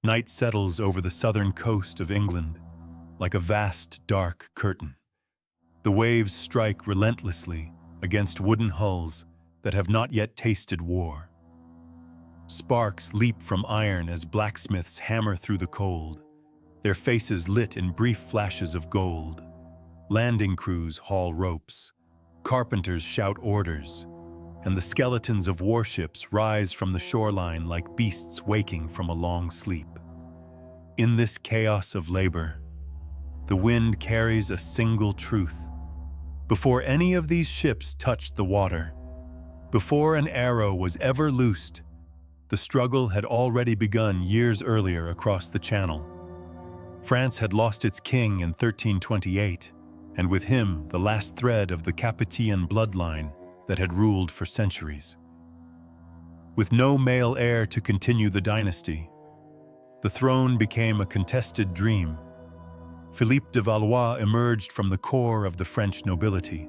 Night settles over the southern coast of England like a vast, dark curtain. The waves strike relentlessly against wooden hulls that have not yet tasted war. Sparks leap from iron as blacksmiths hammer through the cold, their faces lit in brief flashes of gold. Landing crews haul ropes, carpenters shout orders, and the skeletons of warships rise from the shoreline like beasts waking from a long sleep. In this chaos of labor, the wind carries a single truth. Before any of these ships touched the water, before an arrow was ever loosed, the struggle had already begun years earlier across the Channel. France had lost its king in 1328, and with him the last thread of the Capetian bloodline that had ruled for centuries. With no male heir to continue the dynasty, the throne became a contested dream. Philippe de Valois emerged from the core of the French nobility,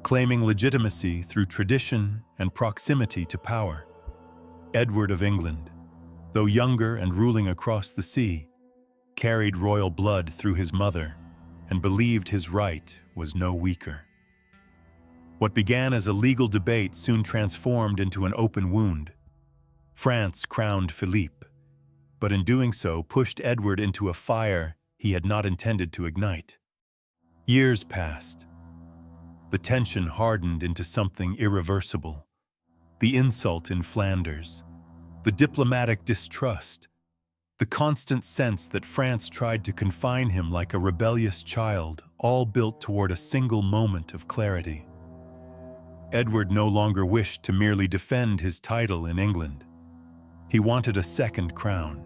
claiming legitimacy through tradition and proximity to power. Edward of England, though younger and ruling across the sea, carried royal blood through his mother and believed his right was no weaker. What began as a legal debate soon transformed into an open wound. France crowned Philippe, but in doing so pushed Edward into a fire he had not intended to ignite. Years passed. The tension hardened into something irreversible. The insult in Flanders, the diplomatic distrust, the constant sense that France tried to confine him like a rebellious child, all built toward a single moment of clarity. Edward no longer wished to merely defend his title in England. He wanted a second crown.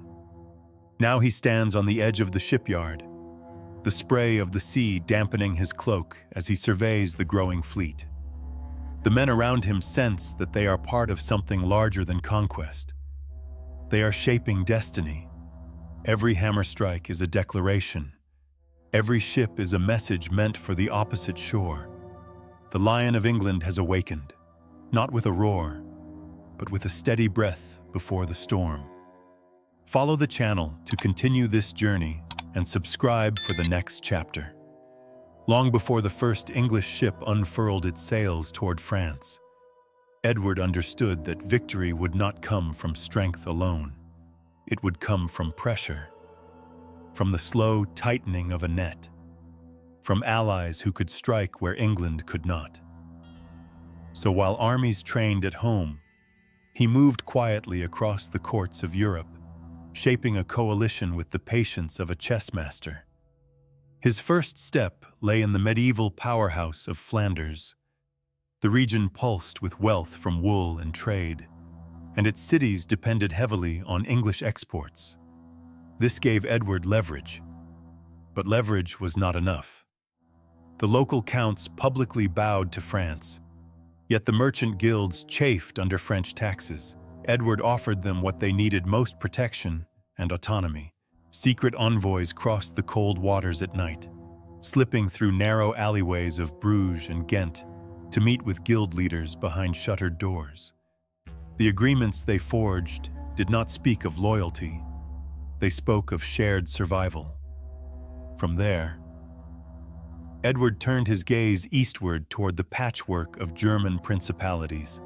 Now he stands on the edge of the shipyard, the spray of the sea dampening his cloak as he surveys the growing fleet. The men around him sense that they are part of something larger than conquest. They are shaping destiny. Every hammer strike is a declaration. Every ship is a message meant for the opposite shore. The Lion of England has awakened, not with a roar, but with a steady breath before the storm. Follow the channel to continue this journey and subscribe for the next chapter. Long before the first English ship unfurled its sails toward France, Edward understood that victory would not come from strength alone. It would come from pressure, from the slow tightening of a net, from allies who could strike where England could not. So while armies trained at home, he moved quietly across the courts of Europe, shaping a coalition with the patience of a chess master. His first step lay in the medieval powerhouse of Flanders. The region pulsed with wealth from wool and trade, and its cities depended heavily on English exports. This gave Edward leverage, but leverage was not enough. The local counts publicly bowed to France, yet the merchant guilds chafed under French taxes. Edward offered them what they needed most: protection and autonomy. Secret envoys crossed the cold waters at night, slipping through narrow alleyways of Bruges and Ghent to meet with guild leaders behind shuttered doors. The agreements they forged did not speak of loyalty. They spoke of shared survival. From there, Edward turned his gaze eastward toward the patchwork of German principalities.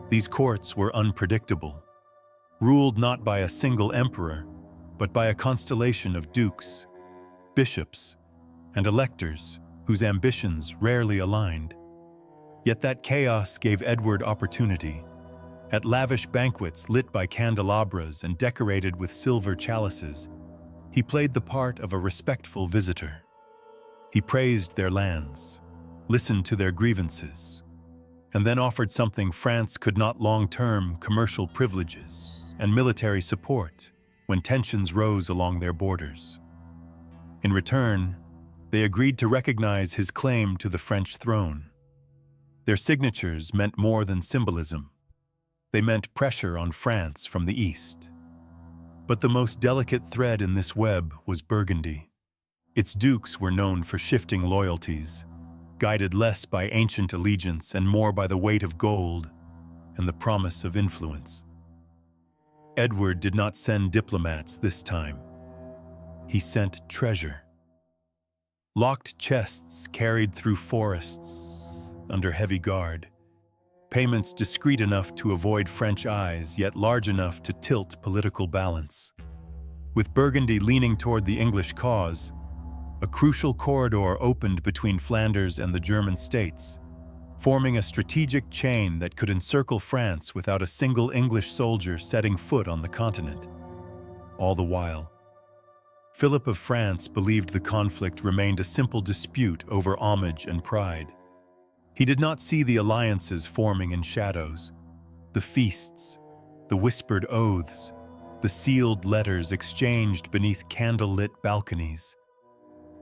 These courts were unpredictable, ruled not by a single emperor, but by a constellation of dukes, bishops, and electors whose ambitions rarely aligned. Yet that chaos gave Edward opportunity. At lavish banquets lit by candelabras and decorated with silver chalices, he played the part of a respectful visitor. He praised their lands, listened to their grievances, and then offered something France could not: long-term commercial privileges and military support when tensions rose along their borders. In return, they agreed to recognize his claim to the French throne. Their signatures meant more than symbolism. They meant pressure on France from the east. But the most delicate thread in this web was Burgundy. Its dukes were known for shifting loyalties, guided less by ancient allegiance and more by the weight of gold and the promise of influence. Edward did not send diplomats this time. He sent treasure. Locked chests carried through forests under heavy guard. Payments discreet enough to avoid French eyes, yet large enough to tilt political balance. With Burgundy leaning toward the English cause, a crucial corridor opened between Flanders and the German states, forming a strategic chain that could encircle France without a single English soldier setting foot on the continent. All the while, Philip of France believed the conflict remained a simple dispute over homage and pride. He did not see the alliances forming in shadows, the feasts, the whispered oaths, the sealed letters exchanged beneath candle-lit balconies.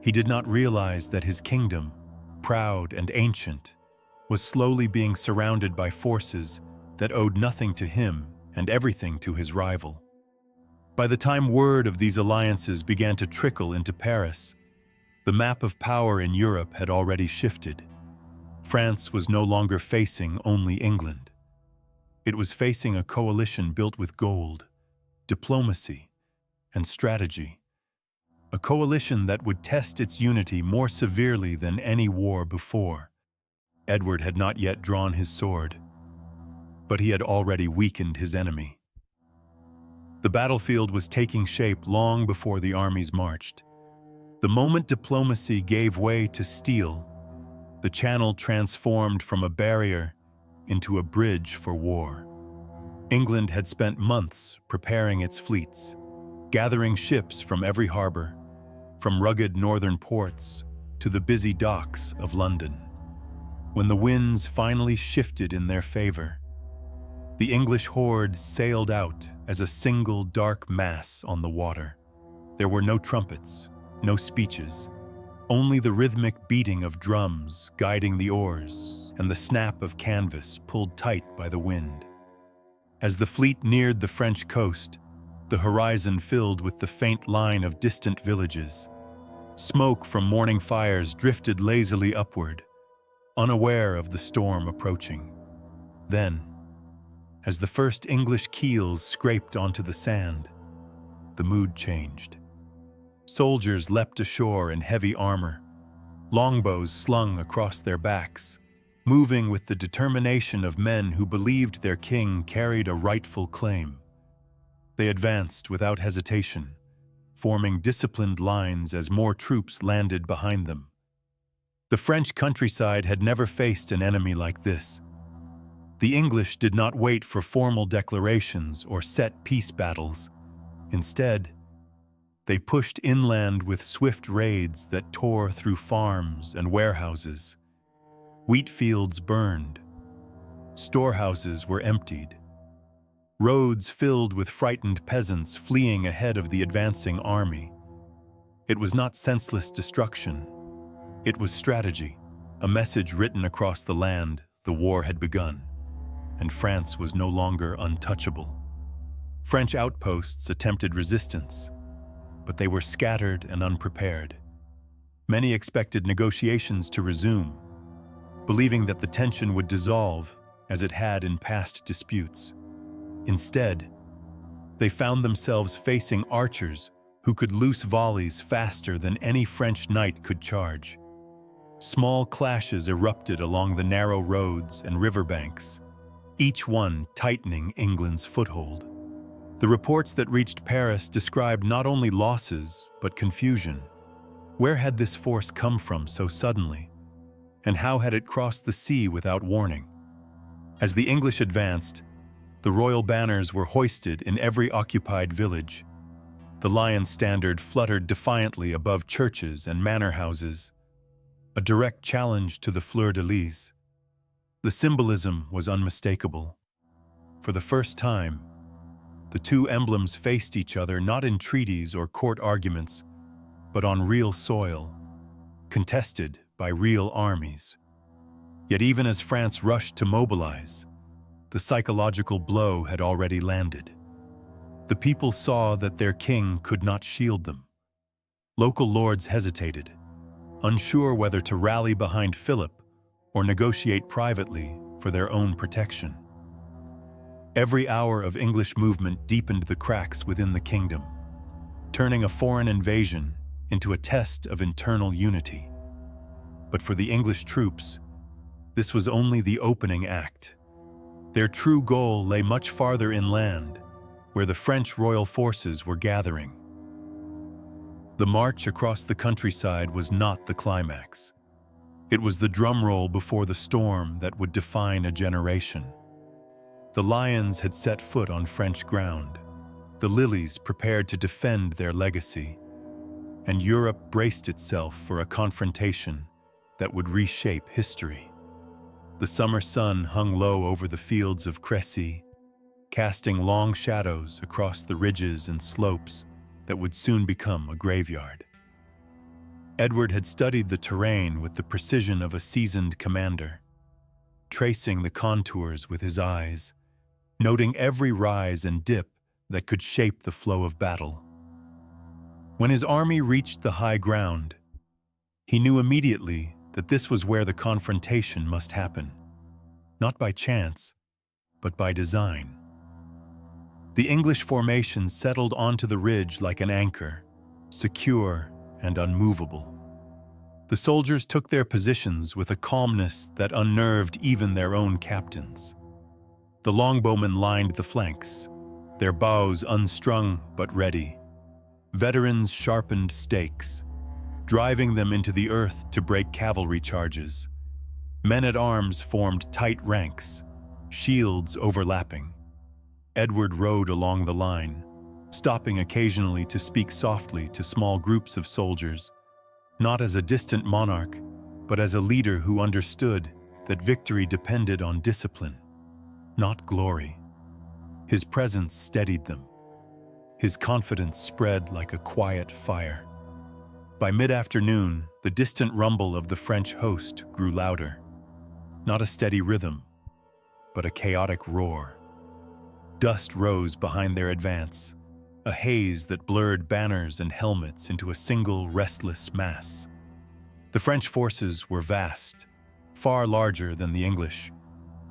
He did not realize that his kingdom, proud and ancient, was slowly being surrounded by forces that owed nothing to him and everything to his rival. By the time word of these alliances began to trickle into Paris, the map of power in Europe had already shifted. France was no longer facing only England. It was facing a coalition built with gold, diplomacy, and strategy. A coalition that would test its unity more severely than any war before. Edward had not yet drawn his sword, but he had already weakened his enemy. The battlefield was taking shape long before the armies marched. The moment diplomacy gave way to steel, the Channel transformed from a barrier into a bridge for war. England had spent months preparing its fleets, gathering ships from every harbor, from rugged northern ports to the busy docks of London. When the winds finally shifted in their favor, the English horde sailed out as a single dark mass on the water. There were no trumpets, no speeches, only the rhythmic beating of drums guiding the oars and the snap of canvas pulled tight by the wind. As the fleet neared the French coast, the horizon filled with the faint line of distant villages. Smoke from morning fires drifted lazily upward, unaware of the storm approaching. Then, as the first English keels scraped onto the sand, the mood changed. Soldiers leapt ashore in heavy armor, longbows slung across their backs, moving with the determination of men who believed their king carried a rightful claim. They advanced without hesitation, forming disciplined lines as more troops landed behind them. The French countryside had never faced an enemy like this. The English did not wait for formal declarations or set peace battles. Instead, they pushed inland with swift raids that tore through farms and warehouses. Wheat fields burned. Storehouses were emptied. Roads filled with frightened peasants fleeing ahead of the advancing army. It was not senseless destruction. It was strategy, a message written across the land. The war had begun, and France was no longer untouchable. French outposts attempted resistance, but they were scattered and unprepared. Many expected negotiations to resume, believing that the tension would dissolve as it had in past disputes. Instead, they found themselves facing archers who could loose volleys faster than any French knight could charge. Small clashes erupted along the narrow roads and riverbanks, each one tightening England's foothold. The reports that reached Paris described not only losses, but confusion. Where had this force come from so suddenly? And how had it crossed the sea without warning? As the English advanced, the royal banners were hoisted in every occupied village. The lion standard fluttered defiantly above churches and manor houses, a direct challenge to the fleur-de-lis. The symbolism was unmistakable. For the first time, the two emblems faced each other not in treaties or court arguments, but on real soil, contested by real armies. Yet even as France rushed to mobilize, the psychological blow had already landed. The people saw that their king could not shield them. Local lords hesitated, unsure whether to rally behind Philip or negotiate privately for their own protection. Every hour of English movement deepened the cracks within the kingdom, turning a foreign invasion into a test of internal unity. But for the English troops, this was only the opening act. Their true goal lay much farther inland, where the French royal forces were gathering. The march across the countryside was not the climax. It was the drumroll before the storm that would define a generation. The Lions had set foot on French ground. The Lilies prepared to defend their legacy, and Europe braced itself for a confrontation that would reshape history. The summer sun hung low over the fields of Crécy, casting long shadows across the ridges and slopes that would soon become a graveyard. Edward had studied the terrain with the precision of a seasoned commander, tracing the contours with his eyes, noting every rise and dip that could shape the flow of battle. When his army reached the high ground, he knew immediately that this was where the confrontation must happen, not by chance, but by design. The English formation settled onto the ridge like an anchor, secure and unmovable. The soldiers took their positions with a calmness that unnerved even their own captains. The longbowmen lined the flanks, their bows unstrung but ready. Veterans sharpened stakes, driving them into the earth to break cavalry charges. Men-at-arms formed tight ranks, shields overlapping. Edward rode along the line, stopping occasionally to speak softly to small groups of soldiers, not as a distant monarch, but as a leader who understood that victory depended on discipline, not glory. His presence steadied them. His confidence spread like a quiet fire. By mid-afternoon, the distant rumble of the French host grew louder, not a steady rhythm, but a chaotic roar. Dust rose behind their advance, a haze that blurred banners and helmets into a single restless mass. The French forces were vast, far larger than the English,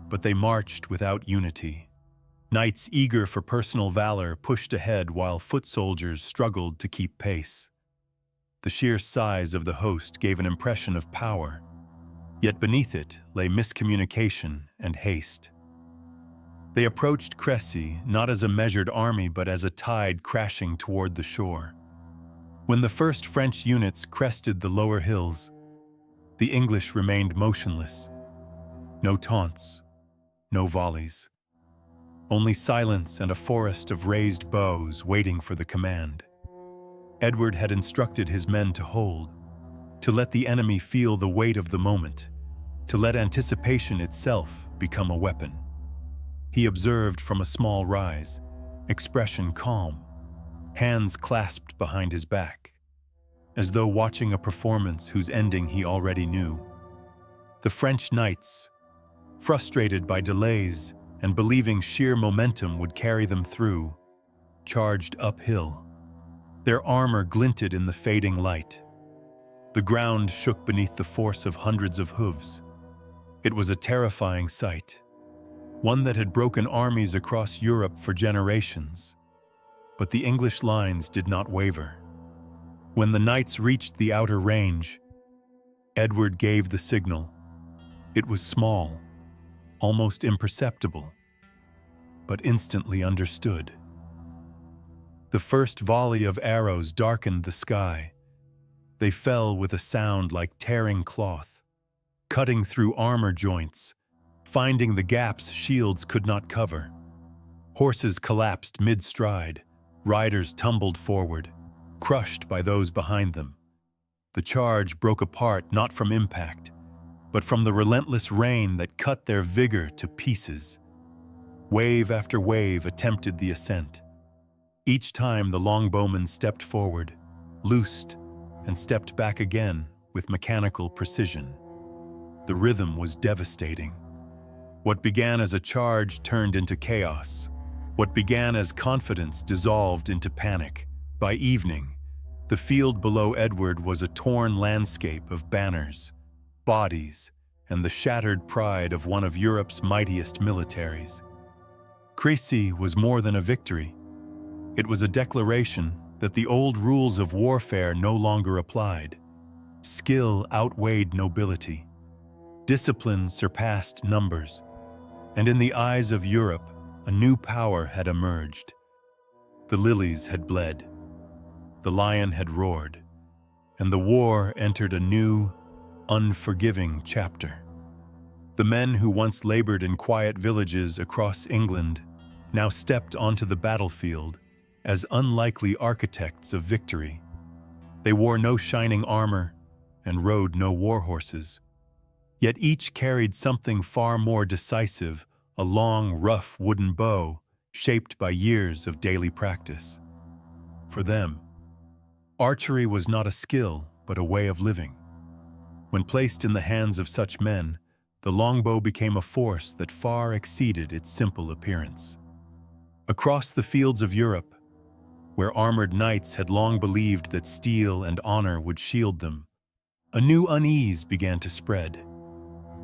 but they marched without unity. Knights eager for personal valor pushed ahead while foot soldiers struggled to keep pace. The sheer size of the host gave an impression of power, yet beneath it lay miscommunication and haste. They approached Crécy not as a measured army but as a tide crashing toward the shore. When the first French units crested the lower hills, the English remained motionless. No taunts, no volleys. Only silence and a forest of raised bows waiting for the command. Edward had instructed his men to hold, to let the enemy feel the weight of the moment, to let anticipation itself become a weapon. He observed from a small rise, expression calm, hands clasped behind his back, as though watching a performance whose ending he already knew. The French knights, frustrated by delays and believing sheer momentum would carry them through, charged uphill. Their armor glinted in the fading light. The ground shook beneath the force of hundreds of hooves. It was a terrifying sight, one that had broken armies across Europe for generations. But the English lines did not waver. When the knights reached the outer range, Edward gave the signal. It was small, almost imperceptible, but instantly understood. The first volley of arrows darkened the sky. They fell with a sound like tearing cloth, cutting through armor joints, finding the gaps shields could not cover. Horses collapsed mid-stride, riders tumbled forward, crushed by those behind them. The charge broke apart not from impact, but from the relentless rain that cut their vigor to pieces. Wave after wave attempted the ascent. Each time the longbowmen stepped forward, loosed, and stepped back again with mechanical precision. The rhythm was devastating. What began as a charge turned into chaos. What began as confidence dissolved into panic. By evening, the field below Edward was a torn landscape of banners, bodies, and the shattered pride of one of Europe's mightiest militaries. Crécy was more than a victory. It was a declaration that the old rules of warfare no longer applied. Skill outweighed nobility. Discipline surpassed numbers. And in the eyes of Europe, a new power had emerged. The lilies had bled. The lion had roared. And the war entered a new, unforgiving chapter. The men who once labored in quiet villages across England now stepped onto the battlefield as unlikely architects of victory. They wore no shining armor and rode no war horses. Yet each carried something far more decisive, a long, rough wooden bow shaped by years of daily practice. For them, archery was not a skill, but a way of living. When placed in the hands of such men, the longbow became a force that far exceeded its simple appearance. Across the fields of Europe, where armored knights had long believed that steel and honor would shield them, a new unease began to spread.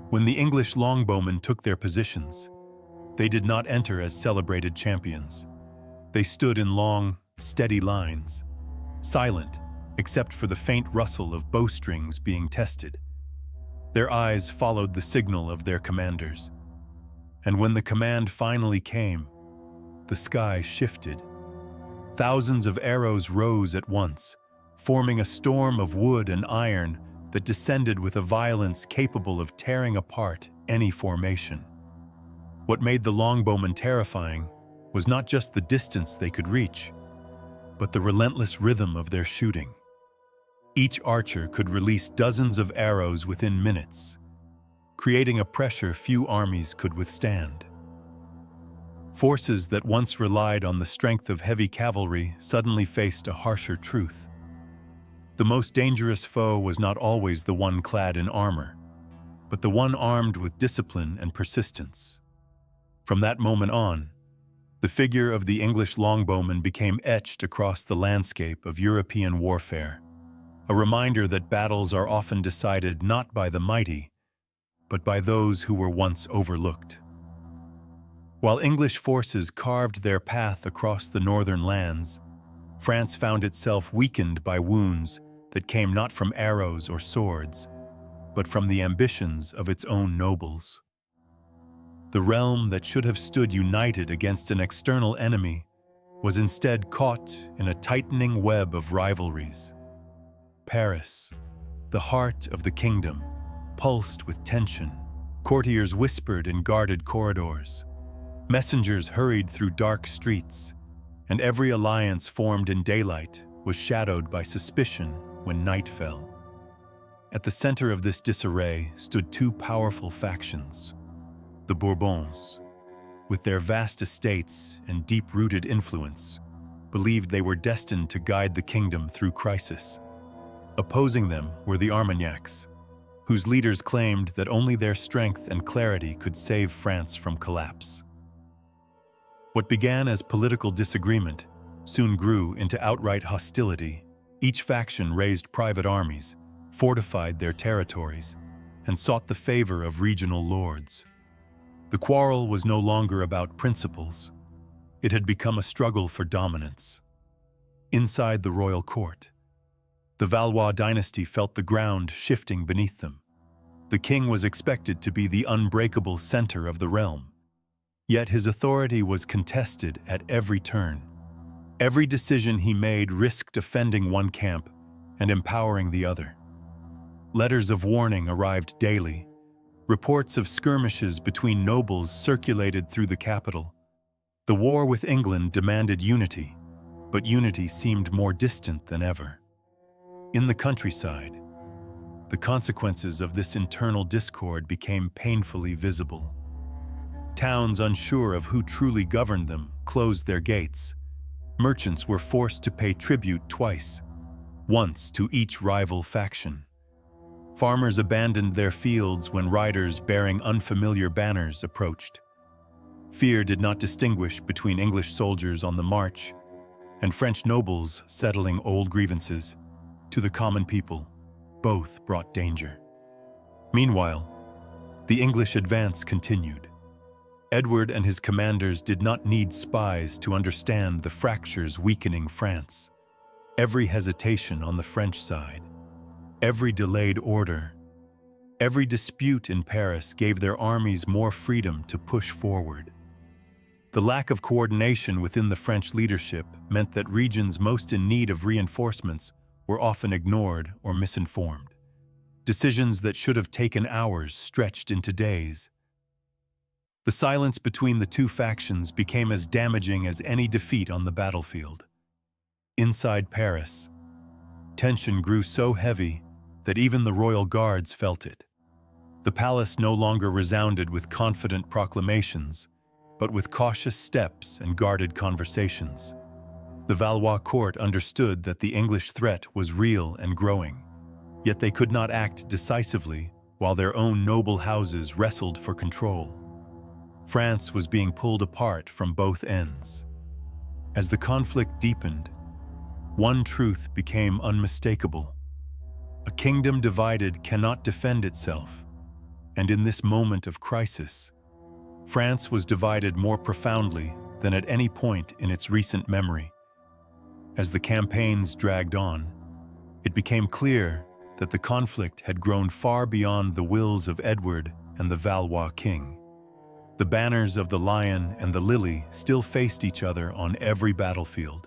When the English longbowmen took their positions, they did not enter as celebrated champions. They stood in long, steady lines, silent except for the faint rustle of bowstrings being tested. Their eyes followed the signal of their commanders. And when the command finally came, the sky shifted. Thousands of arrows rose at once, forming a storm of wood and iron that descended with a violence capable of tearing apart any formation. What made the longbowmen terrifying was not just the distance they could reach, but the relentless rhythm of their shooting. Each archer could release dozens of arrows within minutes, creating a pressure few armies could withstand. Forces that once relied on the strength of heavy cavalry suddenly faced a harsher truth. The most dangerous foe was not always the one clad in armor, but the one armed with discipline and persistence. From that moment on, the figure of the English longbowman became etched across the landscape of European warfare, a reminder that battles are often decided not by the mighty, but by those who were once overlooked. While English forces carved their path across the northern lands, France found itself weakened by wounds that came not from arrows or swords, but from the ambitions of its own nobles. The realm that should have stood united against an external enemy was instead caught in a tightening web of rivalries. Paris, the heart of the kingdom, pulsed with tension. Courtiers whispered in guarded corridors. Messengers hurried through dark streets, and every alliance formed in daylight was shadowed by suspicion when night fell. At the center of this disarray stood two powerful factions. The Bourbons, with their vast estates and deep-rooted influence, believed they were destined to guide the kingdom through crisis. Opposing them were the Armagnacs, whose leaders claimed that only their strength and clarity could save France from collapse. What began as political disagreement soon grew into outright hostility. Each faction raised private armies, fortified their territories, and sought the favor of regional lords. The quarrel was no longer about principles. It had become a struggle for dominance. Inside the royal court, the Valois dynasty felt the ground shifting beneath them. The king was expected to be the unbreakable center of the realm. Yet his authority was contested at every turn. Every decision he made risked offending one camp and empowering the other. Letters of warning arrived daily. Reports of skirmishes between nobles circulated through the capital. The war with England demanded unity, but unity seemed more distant than ever. In the countryside, the consequences of this internal discord became painfully visible. Towns unsure of who truly governed them closed their gates. Merchants were forced to pay tribute twice, once to each rival faction. Farmers abandoned their fields when riders bearing unfamiliar banners approached. Fear did not distinguish between English soldiers on the march and French nobles settling old grievances. To the common people, both brought danger. Meanwhile, the English advance continued. Edward and his commanders did not need spies to understand the fractures weakening France. Every hesitation on the French side, every delayed order, every dispute in Paris gave their armies more freedom to push forward. The lack of coordination within the French leadership meant that regions most in need of reinforcements were often ignored or misinformed. Decisions that should have taken hours stretched into days. The silence between the two factions became as damaging as any defeat on the battlefield. Inside Paris, tension grew so heavy that even the royal guards felt it. The palace no longer resounded with confident proclamations, but with cautious steps and guarded conversations. The Valois court understood that the English threat was real and growing, yet they could not act decisively while their own noble houses wrestled for control. France was being pulled apart from both ends. As the conflict deepened, one truth became unmistakable. A kingdom divided cannot defend itself, and in this moment of crisis, France was divided more profoundly than at any point in its recent memory. As the campaigns dragged on, it became clear that the conflict had grown far beyond the wills of Edward and the Valois king. The banners of the Lion and the Lily still faced each other on every battlefield,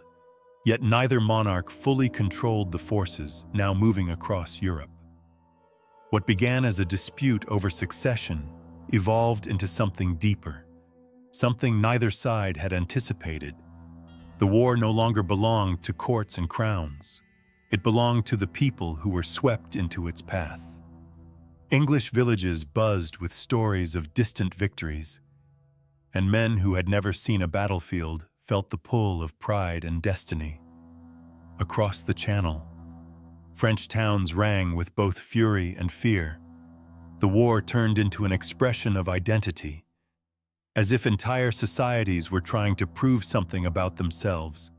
yet neither monarch fully controlled the forces now moving across Europe. What began as a dispute over succession evolved into something deeper, something neither side had anticipated. The war no longer belonged to courts and crowns. It belonged to the people who were swept into its path. English villages buzzed with stories of distant victories, and men who had never seen a battlefield felt the pull of pride and destiny. Across the Channel, French towns rang with both fury and fear. The war turned into an expression of identity, as if entire societies were trying to prove something about themselves.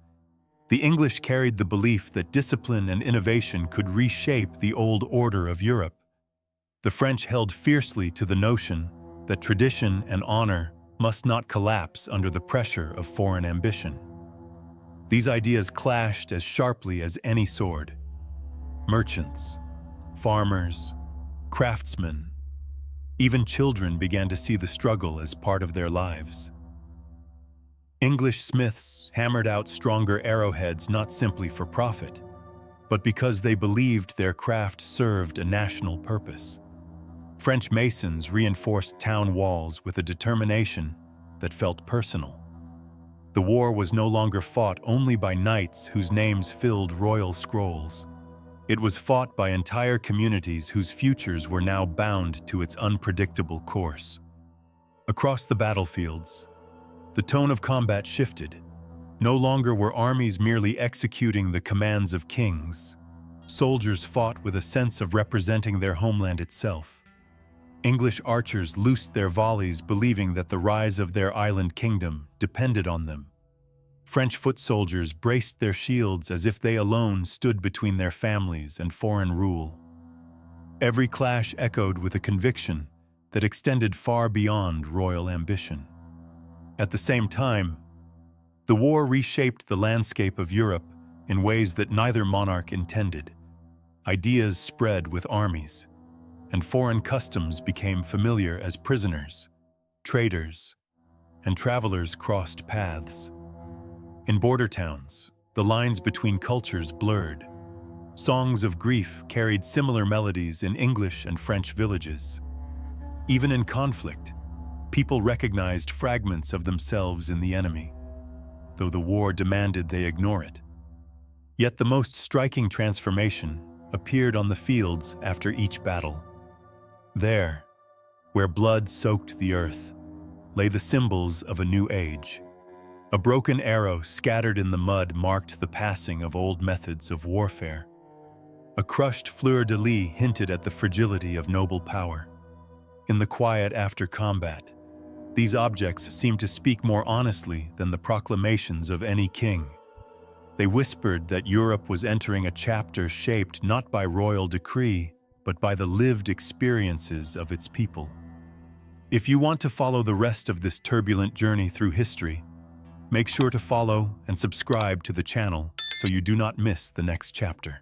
The English carried the belief that discipline and innovation could reshape the old order of Europe. The French held fiercely to the notion that tradition and honor must not collapse under the pressure of foreign ambition. These ideas clashed as sharply as any sword. Merchants, farmers, craftsmen, even children began to see the struggle as part of their lives. English smiths hammered out stronger arrowheads not simply for profit, but because they believed their craft served a national purpose. French masons reinforced town walls with a determination that felt personal. The war was no longer fought only by knights whose names filled royal scrolls. It was fought by entire communities whose futures were now bound to its unpredictable course. Across the battlefields, the tone of combat shifted. No longer were armies merely executing the commands of kings. Soldiers fought with a sense of representing their homeland itself. English archers loosed their volleys, believing that the rise of their island kingdom depended on them. French foot soldiers braced their shields as if they alone stood between their families and foreign rule. Every clash echoed with a conviction that extended far beyond royal ambition. At the same time, the war reshaped the landscape of Europe in ways that neither monarch intended. Ideas spread with armies, and foreign customs became familiar as prisoners, traders, and travelers crossed paths. In border towns, the lines between cultures blurred. Songs of grief carried similar melodies in English and French villages. Even in conflict, people recognized fragments of themselves in the enemy, though the war demanded they ignore it. Yet the most striking transformation appeared on the fields after each battle. There, where blood soaked the earth, lay the symbols of a new age. A broken arrow scattered in the mud marked the passing of old methods of warfare. A crushed fleur-de-lis hinted at the fragility of noble power. In the quiet after combat, these objects seemed to speak more honestly than the proclamations of any king. They whispered that Europe was entering a chapter shaped not by royal decree, but by the lived experiences of its people. If you want to follow the rest of this turbulent journey through history, make sure to follow and subscribe to the channel so you do not miss the next chapter.